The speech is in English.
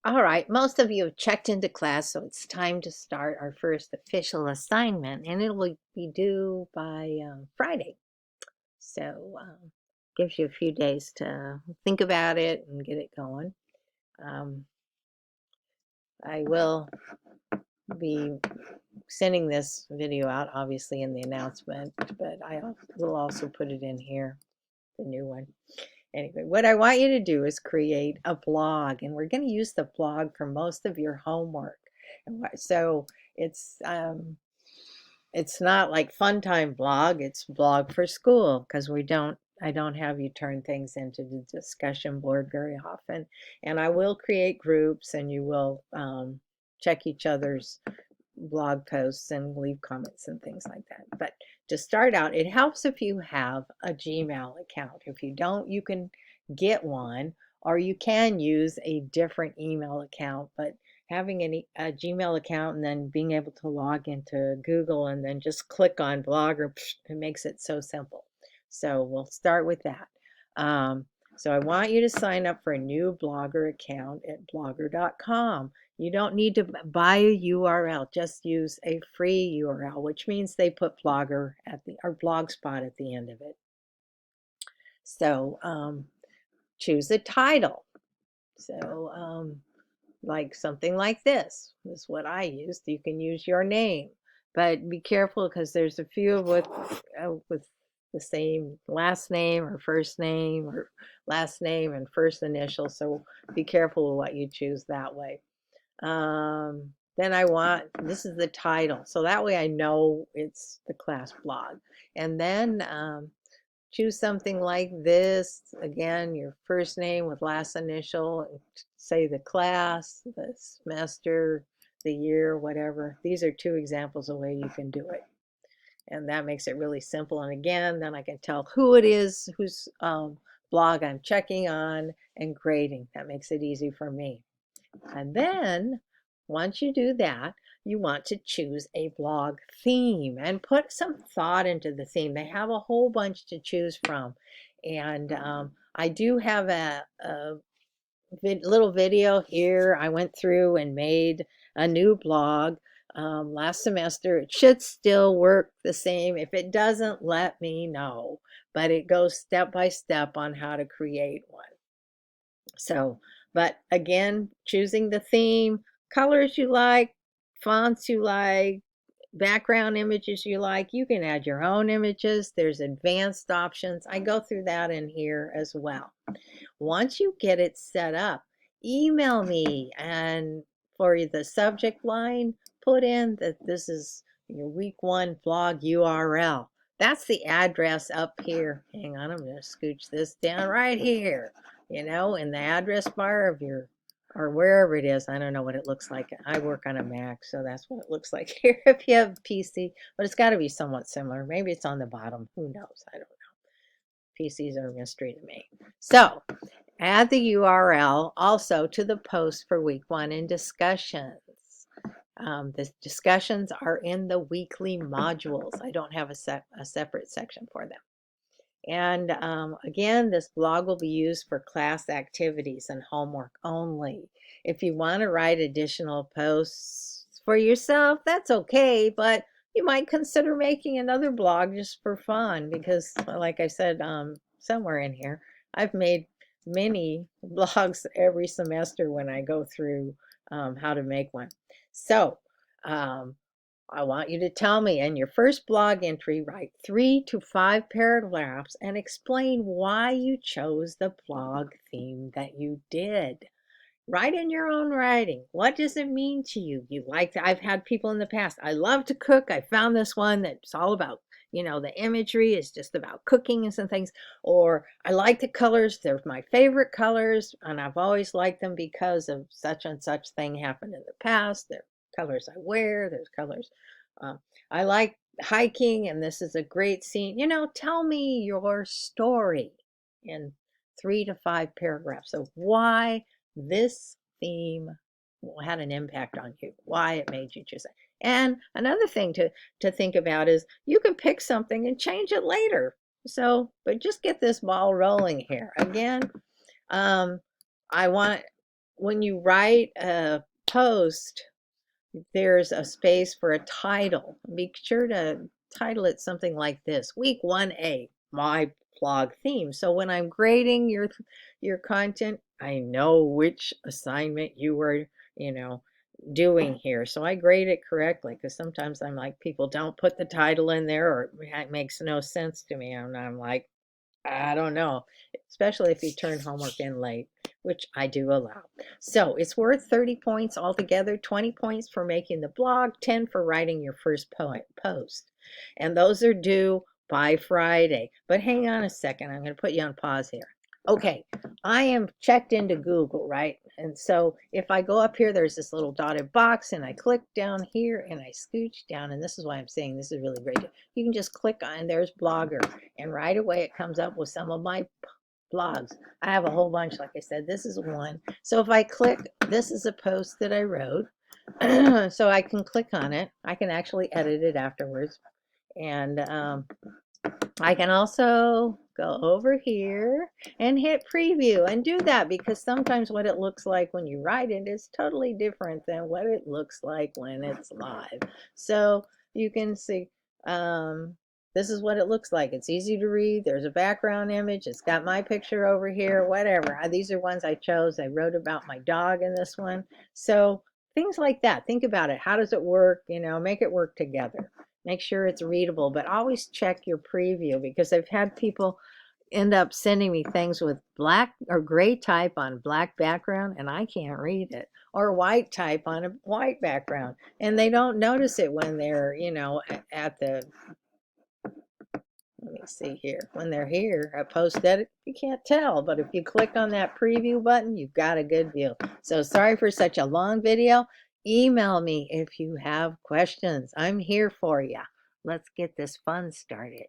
All right, most of you have checked into class, so it's time to start our first official assignment, and it will be due by Friday. So, gives you a few days to think about it and get it going. Um, I will be sending this video out, obviously, in the announcement, but I will also put it in here, the new one. Anyway, what I want you to do is create a blog, and we're going to use the blog for most of your homework. So it's not like fun time blog, it's blog for school because I don't have you turn things into the discussion board very often. And I will create groups and you will check each other's blog posts and leave comments and things like that. But to start out, it helps if you have a Gmail account. If you don't, you can get one, or you can use a different email account. But having a Gmail account and then being able to log into Google and then just click on Blogger, it makes it so simple. So we'll start with that. So I want you to sign up for a new Blogger account at blogger.com. You don't need to buy a URL, just use a free URL, which means they put Blogger at or Blogspot at the end of it. So choose a title. So like something like this is what I used. You can use your name, but be careful because there's a few with the same last name or first name or last name and first initial. So be careful with what you choose that way. Then this is the title. So that way I know it's the class blog. And then choose something like this. Again, your first name with last initial, say the class, the semester, the year, whatever. These are two examples of the way you can do it. And that makes it really simple. And again, then I can tell who it is, whose blog I'm checking on and grading. That makes it easy for me. And then once you do that, you want to choose a blog theme and put some thought into the theme. They have a whole bunch to choose from. And I do have a little video here. I went through and made a new blog last semester. It should still work the same. If it doesn't, let me know. But it goes step by step on how to create one. So, but again, choosing the theme, colors you like, fonts you like, background images you like. You can add your own images. There's advanced options. I go through that in here as well. Once you get it set up, email me, and for the subject line, put in that this is your week 1 blog URL. That's the address up here. Hang on, I'm going to scooch this down right here, in the address bar of your, or wherever it is. I don't know what it looks like. I work on a Mac, so that's what it looks like here if you have a PC, but it's got to be somewhat similar. Maybe it's on the bottom. Who knows? I don't know. PCs are a mystery to me. So add the URL also to the post for week 1 in discussions. The discussions are in the weekly modules. I don't have a separate section for them. And again, this blog will be used for class activities and homework only. If you want to write additional posts for yourself, that's okay, but you might consider making another blog just for fun because, like I said somewhere in here, I've made many blogs every semester when I go through how to make one. So I want you to tell me in your first blog entry, write 3 to 5 paragraphs and explain why you chose the blog theme that you did. Write in your own writing. What does it mean to you? I've had people in the past, I love to cook. I found this one that's all about, the imagery is just about cooking and some things. Or I like the colors. They're my favorite colors. And I've always liked them because of such and such thing happened in the past. They're colors I wear. There's colors. I like hiking and this is a great scene. Tell me your story in 3 to 5 paragraphs of why this theme had an impact on you, why it made you choose it. And another thing to think about is you can pick something and change it later. So, but just get this ball rolling here. Again, I want when you write a post, there's a space for a title. Be sure to title it something like this: Week 1A, my blog theme. So when I'm grading your content, I know which assignment you were, you know, doing here. So I grade it correctly, because sometimes I'm like, people don't put the title in there, or it makes no sense to me. And I'm like, I don't know, especially if you turn homework in late, which I do allow. So it's worth 30 points altogether, 20 points for making the blog, 10 for writing your first post. And those are due by Friday. But hang on a second, I'm going to put you on pause here. Okay, I am checked into Google, right? And so if I go up here, there's this little dotted box, and I click down here and I scooch down, and this is why I'm saying this is really great. You can just click on, there's Blogger, and right away it comes up with some of my blogs. I have a whole bunch, like I said, this is one. So if I click, this is a post that I wrote. So I can click on it. I can actually edit it afterwards. And I can also go over here and hit preview and do that, because sometimes what it looks like when you write it is totally different than what it looks like when it's live. So you can see, this is what it looks like. It's easy to read. There's a background image. It's got my picture over here, whatever. These are ones I chose. I wrote about my dog in this one. So things like that. Think about it. How does it work? Make it work together. Make sure it's readable, but always check your preview, because I've had people end up sending me things with black or gray type on black background, and I can't read it, or white type on a white background, and they don't notice it when they're, at the, let me see here, when they're here at post edit, you can't tell, but if you click on that preview button, you've got a good view. So sorry for such a long video. Email me if you have questions. I'm here for you. Let's get this fun started.